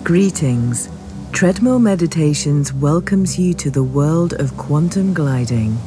Greetings. Treadmill Meditations welcomes you to the world of quantum gliding.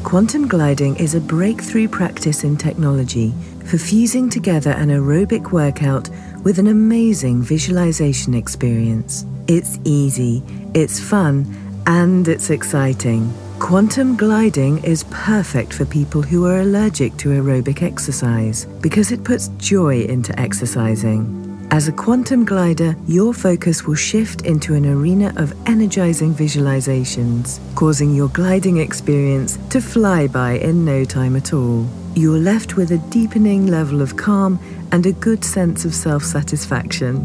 Quantum gliding is a breakthrough practice in technology for fusing together an aerobic workout with an amazing visualization experience. It's easy, it's fun, and it's exciting. Quantum gliding is perfect for people who are allergic to aerobic exercise because it puts joy into exercising. As a quantum glider, your focus will shift into an arena of energizing visualizations, causing your gliding experience to fly by in no time at all. You're left with a deepening level of calm and a good sense of self-satisfaction.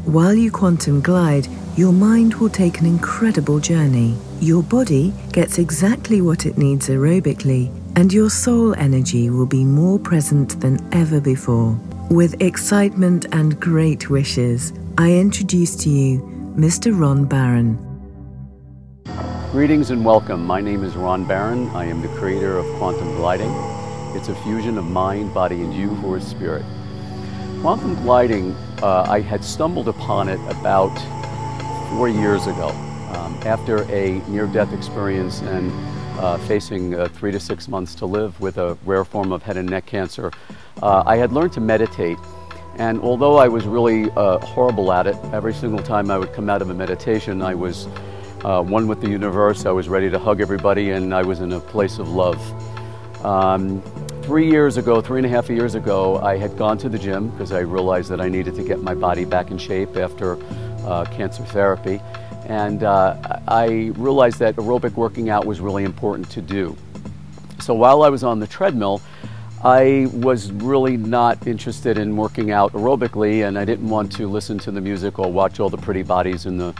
While you quantum glide, your mind will take an incredible journey. Your body gets exactly what it needs aerobically, and your soul energy will be more present than ever before. With excitement and great wishes, I introduce to you Mr. Ron Barron. Greetings and welcome. My name is Ron Barron. I am the creator of Quantum Gliding. It's a fusion of mind, body, and you who are spirit. Quantum gliding, I had stumbled upon it about 4 years ago after a near-death experience and facing 3 to 6 months to live with a rare form of head and neck cancer. I had learned to meditate, and although I was really horrible at it, every single time I would come out of a meditation, I was one with the universe. I was ready to hug everybody, and I was in a place of love. 3.5 years ago, I had gone to the gym because I realized that I needed to get my body back in shape after cancer therapy. And I realized that aerobic working out was really important to do. So while I was on the treadmill, I was really not interested in working out aerobically, and I didn't want to listen to the music or watch all the pretty bodies in the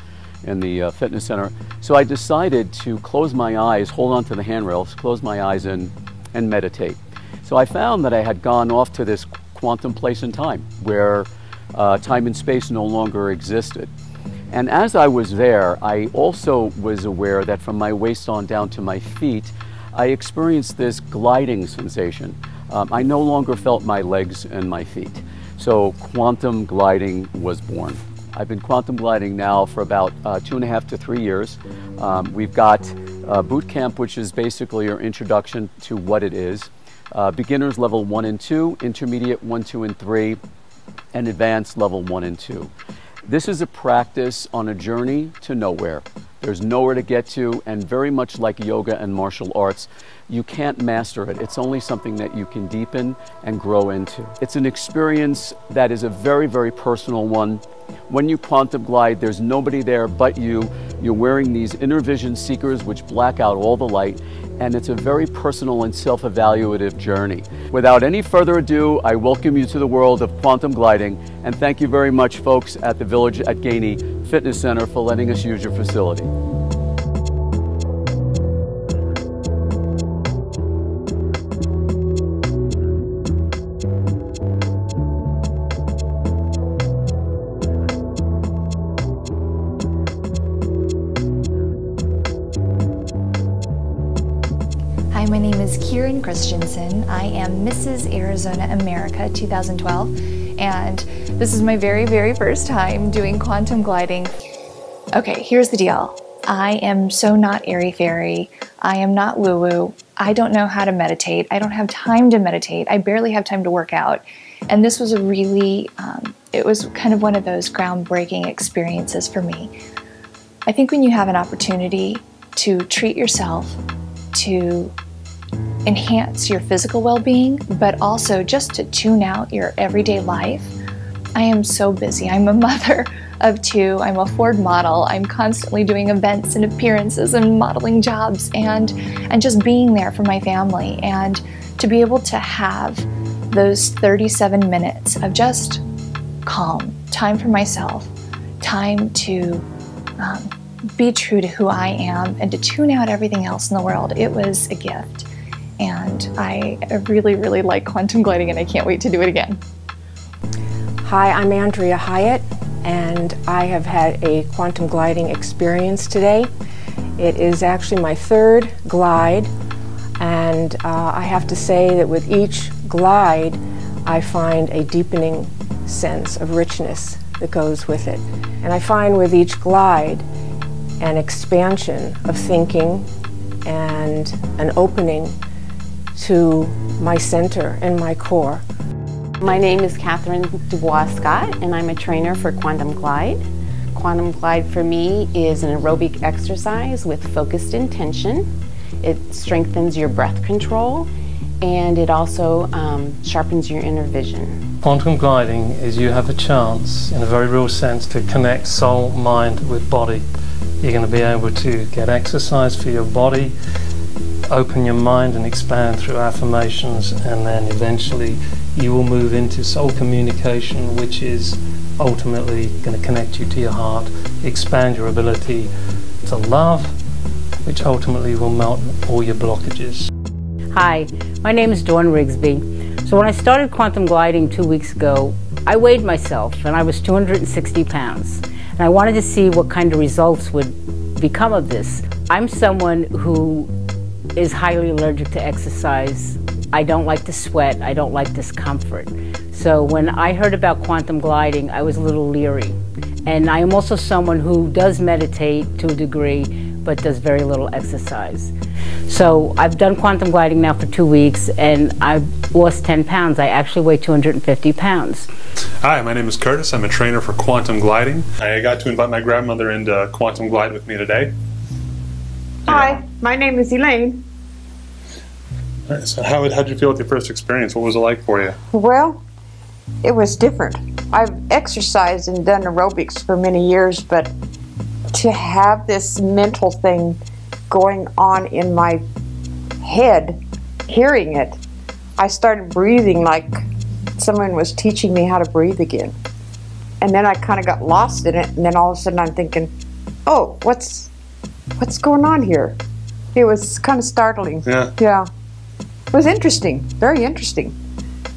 fitness center. So I decided to close my eyes, hold on to the handrails, close my eyes and meditate. So I found that I had gone off to this quantum place in time where time and space no longer existed. And as I was there, I also was aware that from my waist on down to my feet, I experienced this gliding sensation. I no longer felt my legs and my feet. So quantum gliding was born. I've been quantum gliding now for about 2.5 to 3 years. We've got boot camp, which is basically your introduction to what it is. Beginners level 1 and 2, intermediate 1, 2, and 3, and advanced level 1 and 2. This is a practice on a journey to nowhere. There's nowhere to get to, and very much like yoga and martial arts, you can't master it. It's only something that you can deepen and grow into. It's an experience that is a very, very personal one. When you quantum glide, there's nobody there but you. You're wearing these inner vision seekers which black out all the light, and it's a very personal and self-evaluative journey. Without any further ado, I welcome you to the world of quantum gliding, and thank you very much, folks, at the Village at Gainey Fitness Center for letting us use your facility. Hi, my name is Kieran Christensen. I am Mrs. Arizona America 2012, and this is my very, very first time doing quantum gliding. Okay, here's the deal. I am so not airy-fairy. I am not woo-woo. I don't know how to meditate. I don't have time to meditate. I barely have time to work out. And this was a really, it was kind of one of those groundbreaking experiences for me. I think when you have an opportunity to treat yourself, to enhance your physical well-being, but also just to tune out your everyday life. I am so busy. I'm a mother of 2. I'm a Ford model. I'm constantly doing events and appearances and modeling jobs and just being there for my family. And to be able to have those 37 minutes of just calm, time for myself, time to be true to who I am and to tune out everything else in the world, it was a gift. And I really, really like quantum gliding, and I can't wait to do it again. Hi, I'm Andrea Hyatt, and I have had a quantum gliding experience today. It is actually my 3rd glide, and I have to say that with each glide, I find a deepening sense of richness that goes with it. And I find with each glide an expansion of thinking and an opening to my center and my core. My name is Catherine Dubois Scott, and I'm a trainer for Quantum Glide. Quantum Glide for me is an aerobic exercise with focused intention. It strengthens your breath control, and it also sharpens your inner vision. Quantum gliding is you have a chance, in a very real sense, to connect soul, mind with body. You're going to be able to get exercise for your body, open your mind and expand through affirmations, and then eventually you will move into soul communication, which is ultimately going to connect you to your heart, expand your ability to love, which ultimately will melt all your blockages. Hi, my name is Dawn Rigsby. So when I started quantum gliding 2 weeks ago, I weighed myself and I was 260 pounds. And I wanted to see what kind of results would become of this. I'm someone who is highly allergic to exercise. I don't like to sweat, I don't like discomfort. So when I heard about quantum gliding, I was a little leery. And I am also someone who does meditate to a degree, but does very little exercise. So I've done quantum gliding now for 2 weeks, and I've lost 10 pounds. I actually weigh 250 pounds. Hi, my name is Curtis. I'm a trainer for Quantum Gliding. I got to invite my grandmother into Quantum Glide with me today. Hi, my name is Elaine. All right, so how'd you feel with your first experience? What was it like for you? Well, it was different. I've exercised and done aerobics for many years, but to have this mental thing going on in my head, hearing it, I started breathing like someone was teaching me how to breathe again. And then I kind of got lost in it, and then all of a sudden I'm thinking, oh, what's going on here? It was kind of startling. Yeah. It was interesting, very interesting.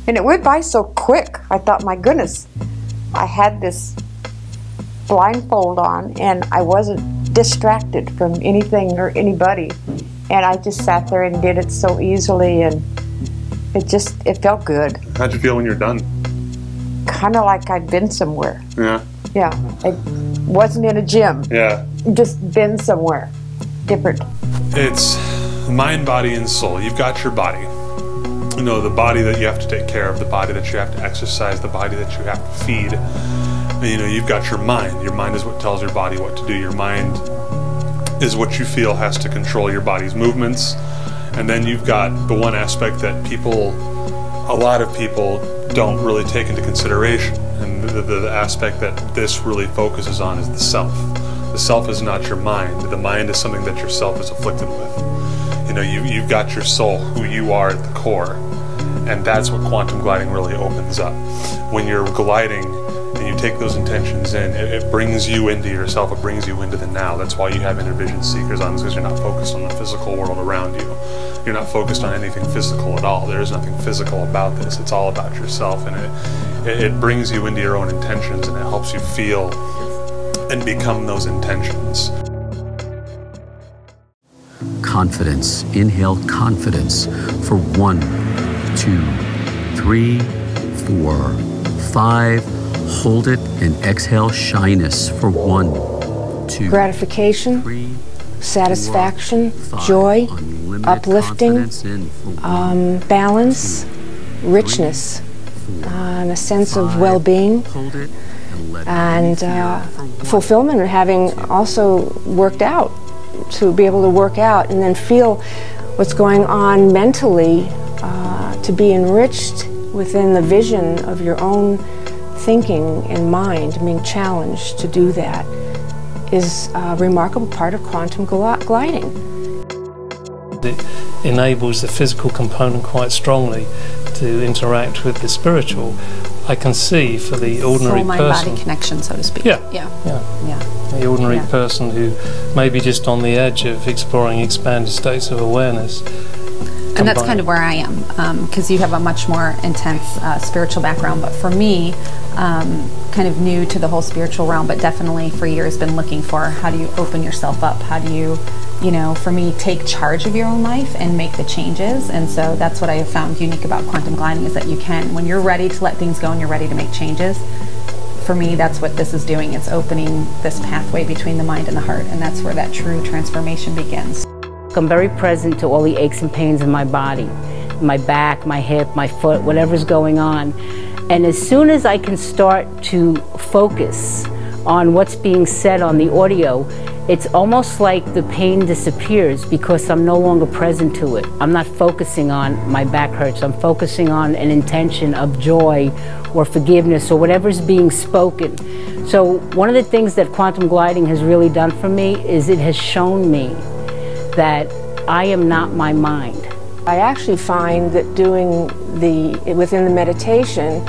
And it went by so quick. I thought, my goodness, I had this blindfold on and I wasn't distracted from anything or anybody. And I just sat there and did it so easily, and it felt good. How'd you feel when you're done? Kind of like I'd been somewhere. Yeah. Yeah. I wasn't in a gym. Yeah. Just been somewhere different. It's mind, body, and soul. You've got your body. You know, the body that you have to take care of, the body that you have to exercise, the body that you have to feed. And, you know, you've got your mind. Your mind is what tells your body what to do. Your mind is what you feel has to control your body's movements. And then you've got the one aspect that a lot of people don't really take into consideration. And the aspect that this really focuses on is the self. The self is not your mind. The mind is something that your self is afflicted with. You know, you've got your soul, who you are at the core. And that's what quantum gliding really opens up. When you're gliding and you take those intentions in, it brings you into yourself, it brings you into the now. That's why you have inner vision seekers on, because you're not focused on the physical world around you. You're not focused on anything physical at all. There is nothing physical about this. It's all about yourself, and it brings you into your own intentions, and it helps you feel and become those intentions. Confidence. Inhale confidence for 1, 2, 3, 4, 5. Hold it and exhale shyness for 1, 2, Gratification, 3, satisfaction, 4, 5. joy, Unlimited uplifting, confidence in for 1, balance, 2, richness, 3, 4, and a sense of 5. well-being, Hold it and let and it here for 1, fulfillment of having 2, also worked out, to be able to work out and then feel what's going on mentally, to be enriched within the vision of your own thinking and mind, being challenged to do that, is a remarkable part of quantum gliding. It enables the physical component quite strongly to interact with the spiritual. I can see for the ordinary soul, mind, person, body connection, so to speak. Yeah. The ordinary Yeah. person who may be just on the edge of exploring expanded states of awareness. And that's kind of where I am, because you have a much more intense spiritual background. But for me, kind of new to the whole spiritual realm, but definitely for years been looking for how do you open yourself up? How do you, for me, take charge of your own life and make the changes? And so that's what I have found unique about quantum gliding, is that you can, when you're ready to let things go and you're ready to make changes, for me, that's what this is doing. It's opening this pathway between the mind and the heart, and that's where that true transformation begins. I'm very present to all the aches and pains in my body, my back, my hip, my foot, whatever's going on. And as soon as I can start to focus on what's being said on the audio, it's almost like the pain disappears because I'm no longer present to it. I'm not focusing on my back hurts. I'm focusing on an intention of joy or forgiveness or whatever's being spoken. So one of the things that quantum gliding has really done for me is it has shown me that I am not my mind. I actually find that within the meditation,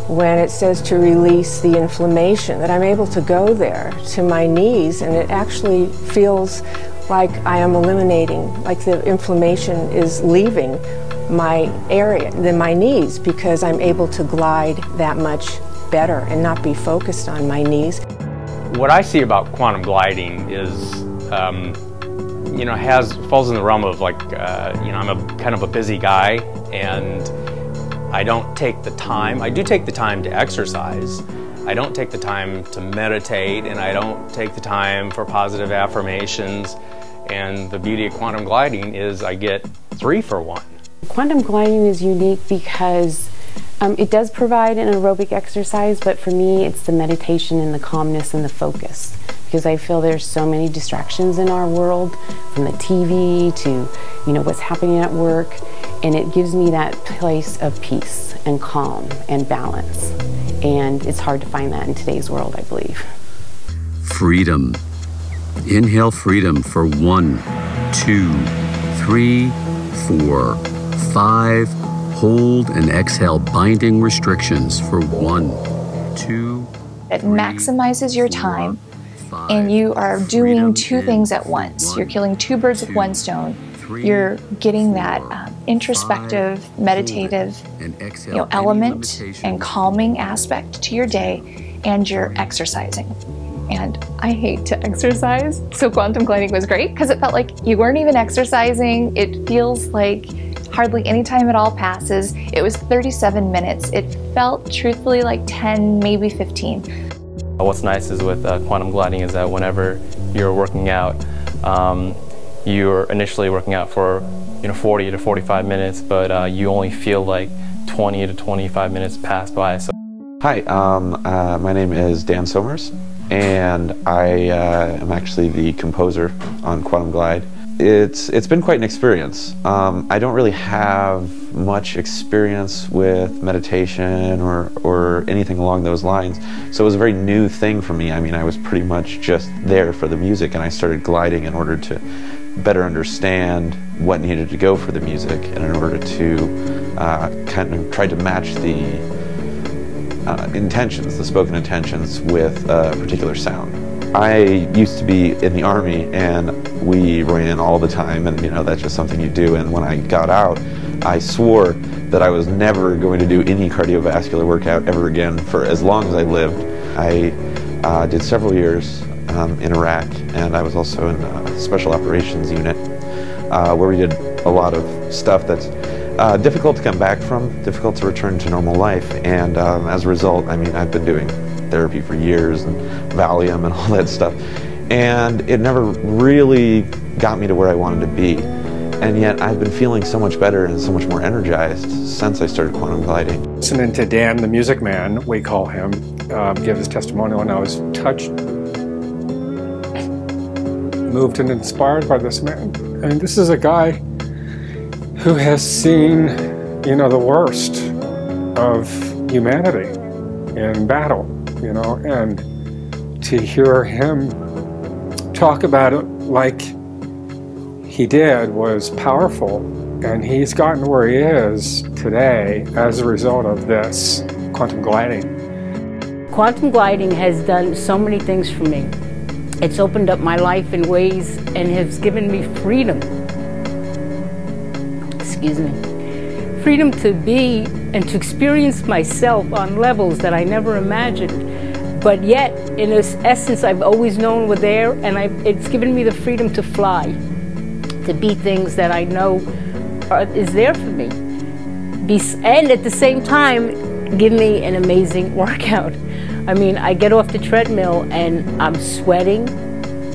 when it says to release the inflammation, that I'm able to go there to my knees, and it actually feels like I am eliminating, like the inflammation is leaving my area, my knees, because I'm able to glide that much better and not be focused on my knees. What I see about quantum gliding is, falls in the realm of I'm a kind of a busy guy, and I don't take the time. I do take the time to exercise. I don't take the time to meditate, and I don't take the time for positive affirmations. And the beauty of quantum gliding is I get 3 for 1. Quantum gliding is unique because it does provide an aerobic exercise, but for me it's the meditation and the calmness and the focus. Because I feel there's so many distractions in our world, from the TV to what's happening at work, and it gives me that place of peace and calm and balance. And it's hard to find that in today's world, I believe. Freedom. Inhale freedom for 1, 2, 3, 4, 5. Hold and exhale binding restrictions for 1, 2. It maximizes your time, and you are doing 2 things at once. You're killing 2 birds with 1 stone. You're getting that introspective, meditative element and calming aspect to your day, and you're exercising. And I hate to exercise, so quantum gliding was great because it felt like you weren't even exercising. It feels like hardly any time at all passes. It was 37 minutes. It felt truthfully like 10, maybe 15. What's nice is with quantum gliding is that whenever you're working out, you're initially working out for 40 to 45 minutes, but you only feel like 20 to 25 minutes pass by. So. Hi, my name is Dan Somers, and I am actually the composer on Quantum Glide. It's been quite an experience. I don't really have much experience with meditation or anything along those lines, so it was a very new thing for me. I mean, I was pretty much just there for the music, and I started gliding in order to better understand what needed to go for the music, and in order to kind of try to match the intentions, the spoken intentions, with a particular sound. I used to be in the Army, and we ran all the time, and that's just something you do. And when I got out, I swore that I was never going to do any cardiovascular workout ever again for as long as I lived. I did several years in Iraq, and I was also in a special operations unit where we did a lot of stuff that's difficult to come back from, difficult to return to normal life. And as a result, I mean, I've been doing therapy for years, and Valium and all that stuff, and it never really got me to where I wanted to be. And yet I've been feeling so much better and so much more energized since I started quantum gliding. Listening to Dan, the music man, we call him, give his testimonial, and I was touched, moved and inspired by this man. And this is a guy who has seen, the worst of humanity in battle, and to hear him talk about it like he did was powerful, and he's gotten where he is today as a result of this quantum gliding. Quantum gliding has done so many things for me. It's opened up my life in ways and has given me freedom. Excuse me. Freedom to be and to experience myself on levels that I never imagined. But yet, in this essence, I've always known were there, and it's given me the freedom to fly, to be things that I know is there for me. And at the same time, give me an amazing workout. I mean, I get off the treadmill and I'm sweating,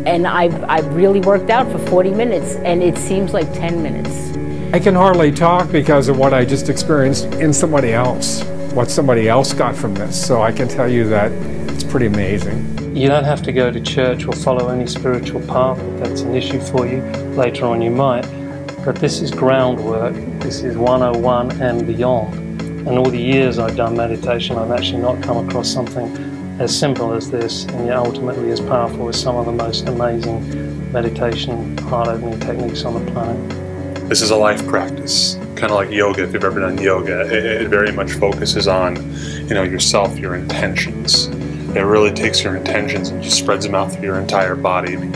and I've really worked out for 40 minutes, and it seems like 10 minutes. I can hardly talk because of what I just experienced in somebody else, what somebody else got from this. So I can tell you that it's pretty amazing. You don't have to go to church or follow any spiritual path if that's an issue for you. Later on you might. But this is groundwork. This is 101 and beyond. And all the years I've done meditation, I've actually not come across something as simple as this, and yet ultimately as powerful as some of the most amazing meditation, heart-opening techniques on the planet. This is a life practice, kind of like yoga if you've ever done yoga. It very much focuses on, yourself, your intentions. It really takes your intentions and just spreads them out through your entire body. I mean,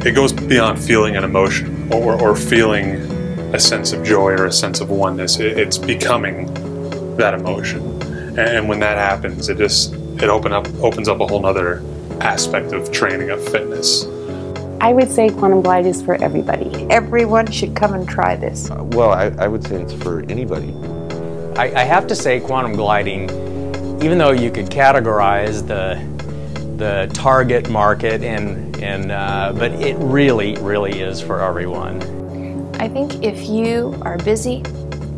it goes beyond feeling an emotion or feeling a sense of joy or a sense of oneness. It's becoming that emotion. And when that happens, it opens up a whole nother aspect of training, of fitness. I would say Quantum Glide is for everybody. Everyone should come and try this. Well, I would say it's for anybody. I have to say Quantum Gliding, even though you could categorize the target market, but it really, really is for everyone. I think if you are busy,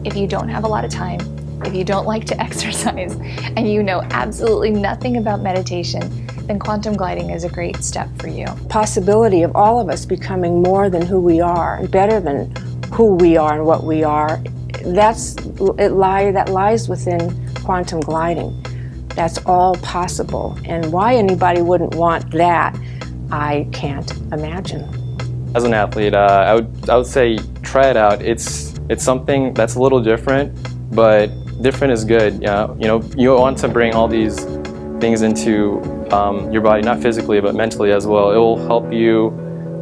if you don't have a lot of time, if you don't like to exercise, and you know absolutely nothing about meditation, then quantum gliding is a great step for you. Possibility of all of us becoming more than who we are and better than who we are and what we are, that lies within quantum gliding. That's all possible. And why anybody wouldn't want that, I can't imagine. As an athlete, I would say try it out. It's something that's a little different, but different is good. You want to bring all these things into your body, not physically, but mentally as well. It will help you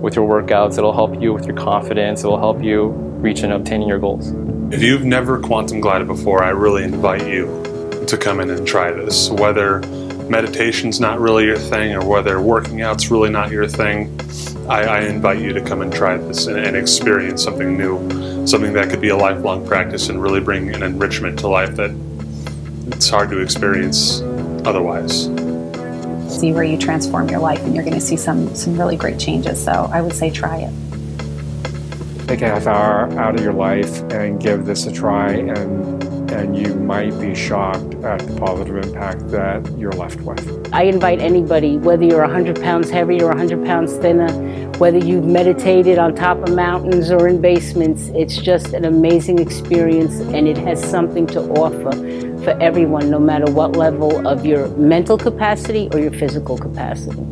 with your workouts. It'll help you with your confidence. It will help you reach and obtaining your goals. If you've never quantum glided before, I really invite you to come in and try this. Whether meditation's not really your thing or whether working out's really not your thing, I invite you to come and try this and experience something new, something that could be a lifelong practice and really bring an enrichment to life that it's hard to experience otherwise. See where you transform your life, and you're going to see some really great changes. So I would say try it. Take a half hour out of your life and give this a try, and you might be shocked at the positive impact that you're left with. I invite anybody, whether you're 100 pounds heavier or 100 pounds thinner, whether you've meditated on top of mountains or in basements, it's just an amazing experience, and it has something to offer for everyone, no matter what level of your mental capacity or your physical capacity.